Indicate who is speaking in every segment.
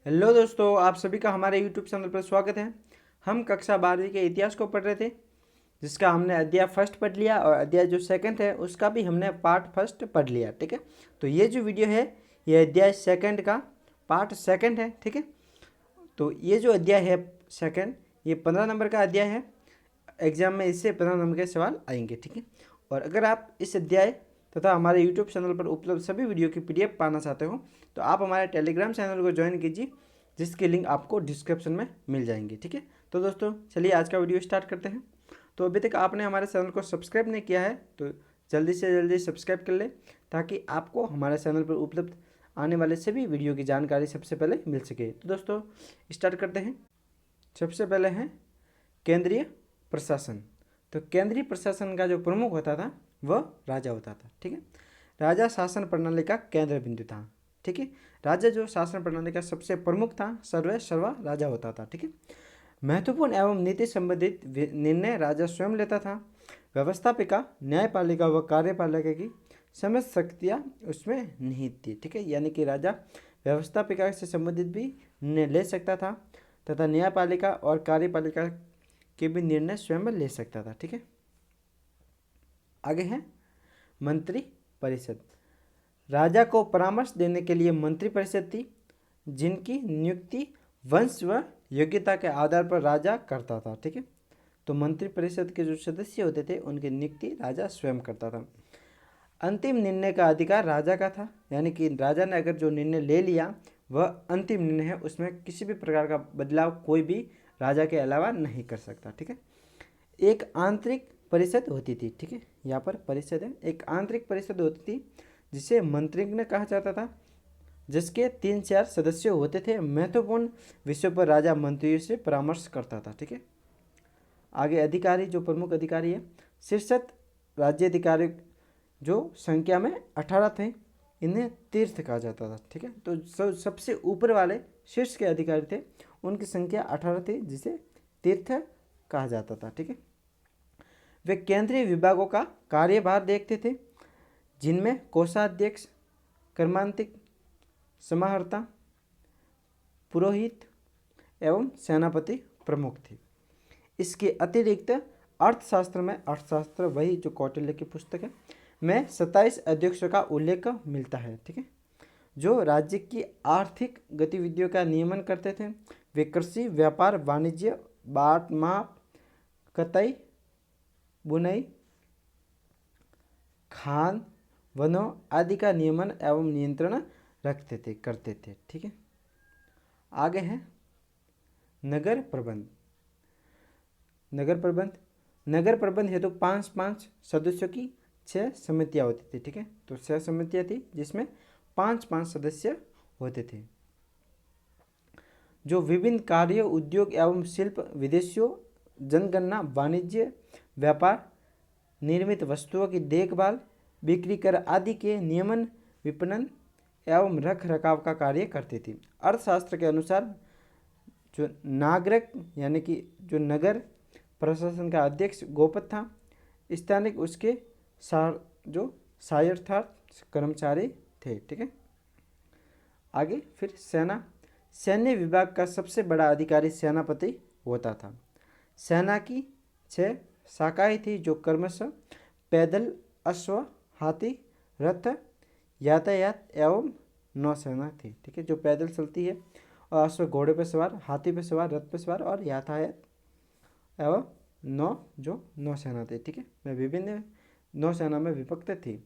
Speaker 1: Hello दोस्तों, आप सभी का हमारे यूट्यूब चैनल पर स्वागत है। हम कक्षा 12वीं के इतिहास को पढ़ रहे थे, जिसका हमने अध्याय फर्स्ट पढ़ लिया और अध्याय जो सेकंड है उसका भी हमने पार्ट फर्स्ट पढ़ लिया। ठीक है, तो ये जो वीडियो है ये अध्याय सेकंड का पार्ट सेकंड है। ठीक है, तो ये जो अध्याय है सेकंड, ये 15 नंबर का अध्याय है। एग्जाम में इससे 15 नंबर के सवाल आएंगे। ठीक है, और अगर आप इस अध्याय तथा हमारे यूट्यूब चैनल पर उपलब्ध सभी वीडियो की पीडीएफ पाना चाहते हो तो आप हमारे टेलीग्राम चैनल को ज्वाइन कीजिए, जिसकी लिंक आपको डिस्क्रिप्शन में मिल जाएंगी। ठीक है, तो दोस्तों चलिए आज का वीडियो स्टार्ट करते हैं। तो अभी तक आपने हमारे चैनल को सब्सक्राइब नहीं किया है तो जल्दी से जल्दी सब्सक्राइब कर ले, ताकि आपको हमारे चैनल पर उपलब्ध आने वाले सभी वीडियो की जानकारी सबसे पहले मिल सके। तो दोस्तों स्टार्ट करते हैं। सबसे पहले है केंद्रीय प्रशासन। तो केंद्रीय प्रशासन का जो प्रमुख होता था वह राजा होता था। ठीक है, राजा शासन प्रणाली का केंद्र बिंदु था। ठीक है, राजा जो शासन प्रणाली का सबसे प्रमुख था, सर्वा राजा होता था। ठीक है, महत्वपूर्ण एवं नीति संबंधित निर्णय राजा स्वयं लेता था। व्यवस्थापिका, न्यायपालिका व कार्यपालिका की समस्त शक्तियाँ उसमें निहित थी। ठीक है, यानी कि राजा व्यवस्थापिका से संबंधित भी निर्णय ले सकता था तथा न्यायपालिका और कार्यपालिका के भी निर्णय स्वयं ले सकता था। ठीक है, आगे है मंत्री परिषद। राजा को परामर्श देने के लिए मंत्री परिषद थी, जिनकी नियुक्ति वंश व योग्यता के आधार पर राजा करता था। ठीक है, तो मंत्री परिषद के जो सदस्य होते थे उनकी नियुक्ति राजा स्वयं करता था। अंतिम निर्णय का अधिकार राजा का था, यानी कि राजा ने अगर जो निर्णय ले लिया वह अंतिम निर्णय है, उसमें किसी भी प्रकार का बदलाव कोई भी राजा के अलावा नहीं कर सकता। ठीक है, एक आंतरिक परिषद होती थी। ठीक है, यहाँ पर परिषद है, एक आंतरिक परिषद होती थी जिसे मंत्रिज्ञ कहा जाता था, जिसके 3-4 सदस्य होते थे। महत्वपूर्ण विषयों पर राजा मंत्रियों से परामर्श करता था। ठीक है, आगे अधिकारी, जो प्रमुख अधिकारी है शीर्षक राज्य अधिकारी, जो संख्या में 18 थे, इन्हें तीर्थ कहा जाता था। ठीक है, तो सबसे ऊपर वाले शीर्ष के अधिकारी थे, उनकी संख्या 18 थी, जिसे तीर्थ कहा जाता था। ठीक है, वे केंद्रीय विभागों का कार्यभार देखते थे, जिनमें कोषाध्यक्ष, कर्मांतिक, समाहर्ता, पुरोहित एवं सेनापति प्रमुख थे। इसके अतिरिक्त अर्थशास्त्र में, अर्थशास्त्र वही जो कौटिल्य की पुस्तक है, में 27 अध्यक्षों का उल्लेख मिलता है। ठीक है, जो राज्य की आर्थिक गतिविधियों का नियमन करते थे। वे कृषि, व्यापार, वाणिज्य, बाट माप, कताई, बुनाई, खान, वनों आदि का नियमन एवं नियंत्रण करते थे। ठीक है, आगे है नगर प्रबंध। नगर प्रबंध हेतु 5-5 सदस्यों की 6 समितियाँ होती थी। ठीक है, तो 6 समितियाँ थी जिसमें 5-5 सदस्य होते थे, जो विभिन्न कार्यों, उद्योग एवं शिल्प, विदेशियों, जनगणना, वाणिज्य, व्यापार, निर्मित वस्तुओं की देखभाल, बिक्री कर आदि के नियमन, विपणन एवं रख रखाव का कार्य करती थी। अर्थशास्त्र के अनुसार जो नागरिक, यानी कि जो नगर प्रशासन का अध्यक्ष गोपद था, स्थानिक उसके जो सायर्थार्थ कर्मचारी थे। ठीक है, आगे फिर सेना। सैन्य विभाग का सबसे बड़ा अधिकारी सेनापति होता था। सेना की 6 शाखाएं थी, जो क्रमशः पैदल, अश्व, हाथी, रथ, यातायात एवं नौसेना थी। ठीक है, जो पैदल चलती है, और अश्व घोड़े पर सवार, हाथी पर सवार, रथ पर सवार, और यातायात एवं नौसेना थी। ठीक है, मैं विभिन्न नौसेना में विभक्त थी।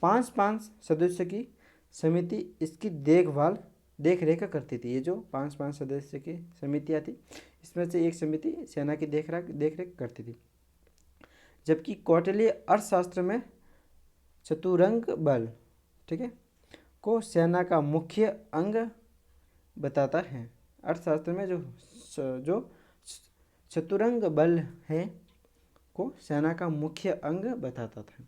Speaker 1: 5-5 सदस्यों की समिति इसकी देख रेख करती थी। ये जो 5-5 सदस्य की समितियाँ थी, इसमें से एक समिति सेना की देख रेख करती थी। जबकि कौटिल्य अर्थशास्त्र में चतुरंग बल, ठीक है, को सेना का मुख्य अंग बताता है। अर्थशास्त्र में जो चतुरंग बल है को सेना का मुख्य अंग बताता था।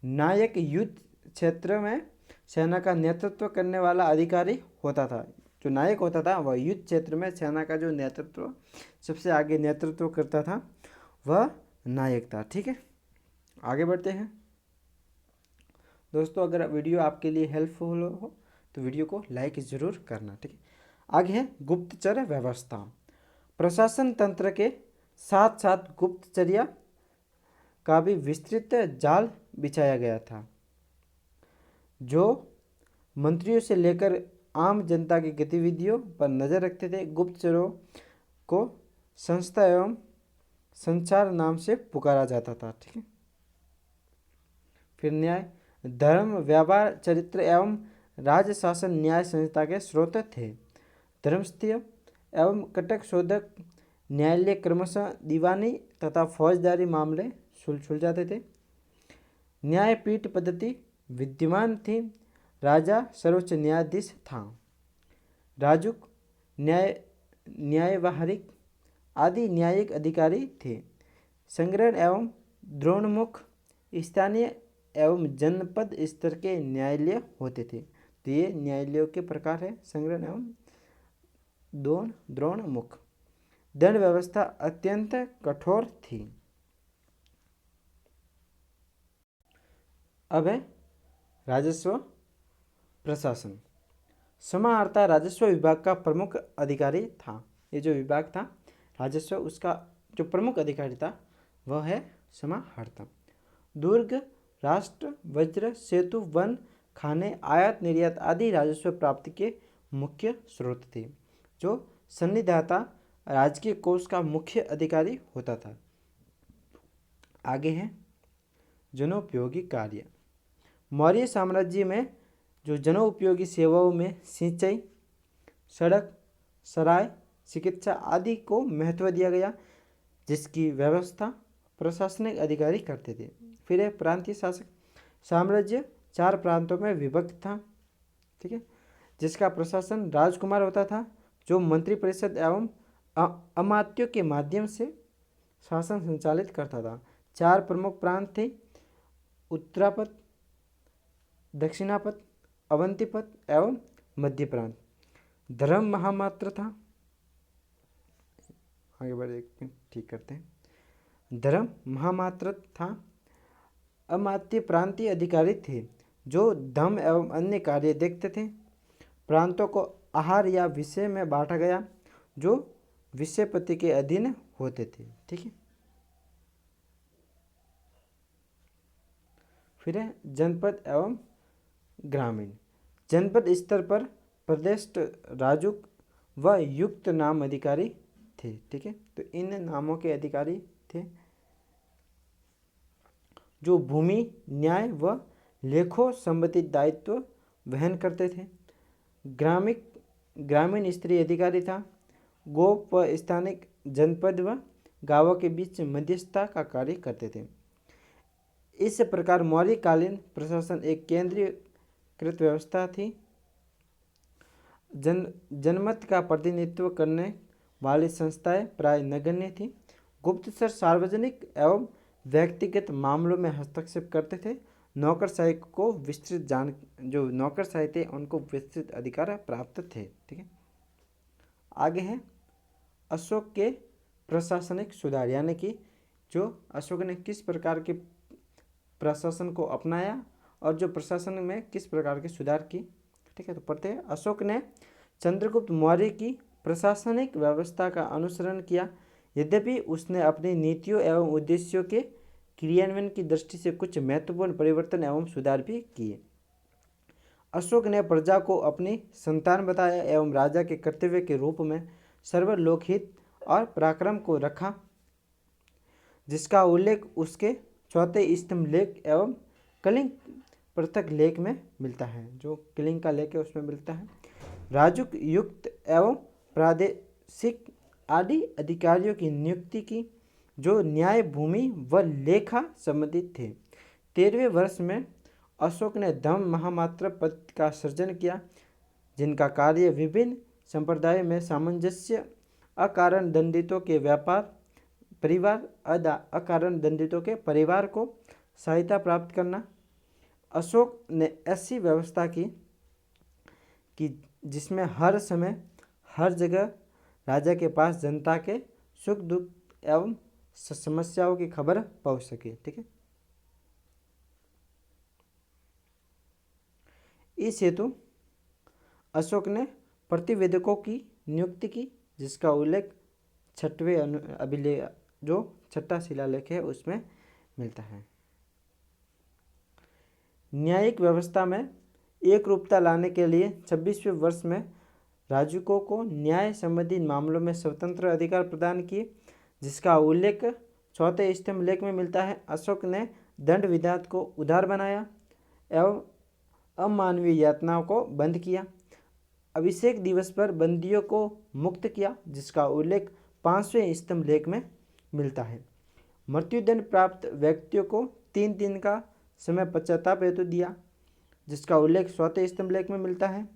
Speaker 1: नायक युद्ध क्षेत्र में सेना का नेतृत्व करने वाला अधिकारी होता था। जो नायक होता था वह युद्ध क्षेत्र में सेना का जो नेतृत्व सबसे आगे नेतृत्व करता था वह नायक था। ठीक है, आगे बढ़ते हैं। दोस्तों अगर वीडियो आपके लिए हेल्पफुल हो तो वीडियो को लाइक ज़रूर करना। ठीक है, आगे है गुप्तचर व्यवस्था। प्रशासन तंत्र के साथ साथ गुप्तचर्या का भी विस्तृत जाल बिछाया गया था, जो मंत्रियों से लेकर आम जनता की गतिविधियों पर नजर रखते थे। गुप्तचरों को संस्था एवं संचार नाम से पुकारा जाता था। ठीक है। फिर न्याय, धर्म, व्यवहार, चरित्र एवं राज्य शासन न्याय संहिता के स्रोत थे। धर्मस्थीय एवं कटक शोधक न्यायालय क्रमशः दीवानी तथा फौजदारी मामले सुलझाते थे। न्यायपीठ पद्धति विद्यमान थी। राजा सर्वोच्च न्यायाधीश था। राजुक, न्यायवाहरिक आदि न्यायिक अधिकारी थे। संग्रहण एवं द्रोणमुख स्थानीय एवं जनपद स्तर के न्यायालय होते थे। तो ये न्यायालयों के प्रकार है, संग्रहण एवं द्रोणमुख। दंड व्यवस्था अत्यंत कठोर थी। अब है राजस्व प्रशासन। समाहर्ता राजस्व विभाग का प्रमुख अधिकारी था। ये जो विभाग था राजस्व, उसका जो प्रमुख अधिकारी था वह है समाहर्ता। दुर्ग, राष्ट्र, वज्र, सेतु, वन, खाने, आयात निर्यात आदि राजस्व प्राप्ति के मुख्य स्रोत थे। जो सन्निधाता राजकीय कोष का मुख्य अधिकारी होता था। आगे है जनोपयोगी कार्य। मौर्य साम्राज्य में जो जनोपयोगी सेवाओं में सिंचाई, सड़क, सराय, चिकित्सा आदि को महत्व दिया गया, जिसकी व्यवस्था प्रशासनिक अधिकारी करते थे। फिर है प्रांतीय शासक। साम्राज्य 4 प्रांतों में विभक्त था। ठीक है, जिसका प्रशासन राजकुमार होता था, जो मंत्रिपरिषद एवं अमात्यों के माध्यम से शासन संचालित करता था। 4 प्रमुख प्रांत थे: उत्तरापथ, दक्षिणापथ, अवंतीपथ एवं मध्य प्रांत। धर्म महामात्र था। आगे बढ़े, ठीक करते हैं। धर्म महामात्र था। अमात्य प्रांतीय अधिकारी थे, जो धर्म एवं अन्य कार्य देखते थे। प्रांतों को आहार या विषय में बांटा गया, जो विषयपति के अधीन होते थे। ठीक है। फिर है जनपद एवं ग्रामीण। जनपद स्तर पर प्रदेश राजुक व युक्त नाम अधिकारी थे। ठीक है, तो इन नामों के अधिकारी थे जो भूमि, न्याय व लेखों संबंधित दायित्व वहन करते थे। ग्रामीण स्तरीय अधिकारी था। गोप व स्थानिक जनपद व गांवों के बीच मध्यस्थता का कार्य करते थे। इस प्रकार मौर्यकालीन प्रशासन एक केंद्रीकृत व्यवस्था थी। जनमत का प्रतिनिधित्व करने वाली संस्थाएं प्राय नगण्य थी। गुप्तचर सार्वजनिक एवं व्यक्तिगत मामलों में हस्तक्षेप करते थे। नौकरशाही को विस्तृत जो नौकरशाही थे उनको विस्तृत अधिकार प्राप्त थे। ठीक है। आगे है अशोक के प्रशासनिक सुधार, यानी कि जो अशोक ने किस प्रकार के प्रशासन को अपनाया और जो प्रशासन में किस प्रकार के सुधार की। ठीक है, तो पढ़ते हैं। अशोक ने चंद्रगुप्त मौर्य की प्रशासनिक व्यवस्था का अनुसरण किया, यद्यपि उसने अपनी नीतियों एवं उद्देश्यों के क्रियान्वयन की दृष्टि से कुछ महत्वपूर्ण परिवर्तन एवं सुधार भी किए। अशोक ने प्रजा को अपनी संतान बताया एवं राजा के कर्तव्य के रूप में सर्वलोकहित और पराक्रम को रखा, जिसका उल्लेख उसके चौथे स्तंभ लेख एवं कलिंग पृथक लेख में मिलता है। जो कलिंग का लेख है उसमें मिलता है। राजुक युक्त एवं प्रादेशिक आदि अधिकारियों की नियुक्ति की, जो न्याय, भूमि व लेखा संबंधित थे। 13वें वर्ष में अशोक ने धम्म महामात्र पद का सृजन किया, जिनका कार्य विभिन्न संप्रदायों में सामंजस्य, अकारण दंडितों के अकारण दंडितों के परिवार को सहायता प्राप्त करना। अशोक ने ऐसी व्यवस्था की कि जिसमें हर समय हर जगह राजा के पास जनता के सुख दुख एवं समस्याओं की खबर पहुंच सके। ठीक है। इस हेतु अशोक ने प्रतिवेदकों की नियुक्ति की, जिसका उल्लेख छठवें अभिलेख जो छठा शिलालेख है उसमें मिलता है। न्यायिक व्यवस्था में एक रूपता लाने के लिए 26वें वर्ष में राजकों को न्याय संबंधी मामलों में स्वतंत्र अधिकार प्रदान किए, जिसका उल्लेख चौथे स्तंभ लेख में मिलता है। अशोक ने दंड विधान को उदार बनाया एवं अमानवीय यातनाओं को बंद किया। अभिषेक दिवस पर बंदियों को मुक्त किया, जिसका उल्लेख 5वें स्तंभ लेख में मिलता है। मृत्युदंड प्राप्त व्यक्तियों को 3 दिन का समय पश्चाताप हेतु दिया, जिसका उल्लेख 4वें स्तंभ लेख में मिलता है।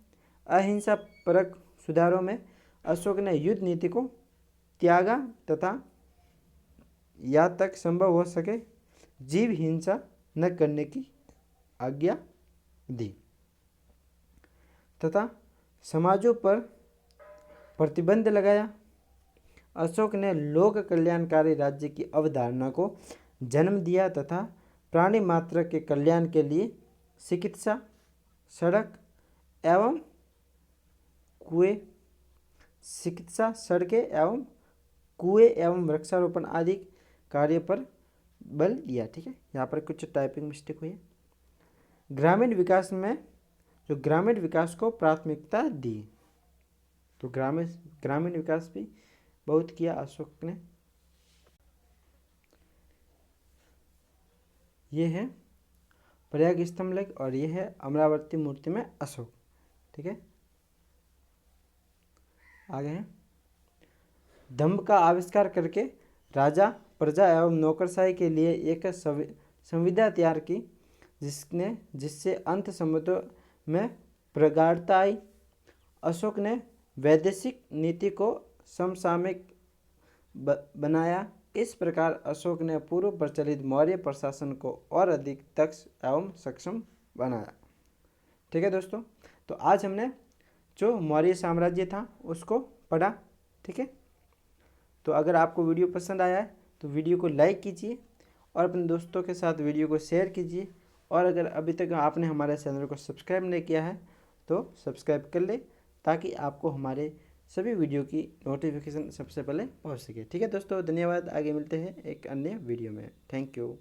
Speaker 1: अहिंसा परक सुधारों में अशोक ने युद्ध नीति को त्यागा तथा या तक संभव हो सके जीव हिंसा न करने की आज्ञा दी तथा समाजों पर प्रतिबंध लगाया। अशोक ने लोक कल्याणकारी राज्य की अवधारणा को जन्म दिया तथा प्राणी मात्र के कल्याण के लिए चिकित्सा, सड़क एवं कुएं, चिकित्सा, सड़कें एवं कुएं एवं वृक्षारोपण आदि कार्य पर बल दिया। ठीक है, यहाँ पर कुछ टाइपिंग मिस्टेक हुई है। ग्रामीण विकास में जो ग्रामीण विकास को प्राथमिकता दी, तो ग्रामीण विकास भी बहुत किया अशोक ने। ये है प्रयाग स्तंभ लेख और ये है अमरावती मूर्ति में अशोक। ठीक है, आगे है दंभ का आविष्कार करके राजा, प्रजा एवं नौकरशाही के लिए एक संविदा तैयार की, जिससे अंत संबंधों में प्रगाढ़ता आई। अशोक ने वैदेशिक नीति को समसामयिक बनाया। इस प्रकार अशोक ने पूर्व प्रचलित मौर्य प्रशासन को और अधिक दक्ष एवं सक्षम बनाया। ठीक है दोस्तों, तो आज हमने जो मौर्य साम्राज्य था उसको पढ़ा। ठीक है, तो अगर आपको वीडियो पसंद आया है तो वीडियो को लाइक कीजिए और अपने दोस्तों के साथ वीडियो को शेयर कीजिए। और अगर अभी तक आपने हमारे चैनल को सब्सक्राइब नहीं किया है तो सब्सक्राइब कर ले, ताकि आपको हमारे सभी वीडियो की नोटिफिकेशन सबसे पहले पहुंच सके। ठीक है दोस्तों, धन्यवाद। आगे मिलते हैं एक अन्य वीडियो में। Thank you.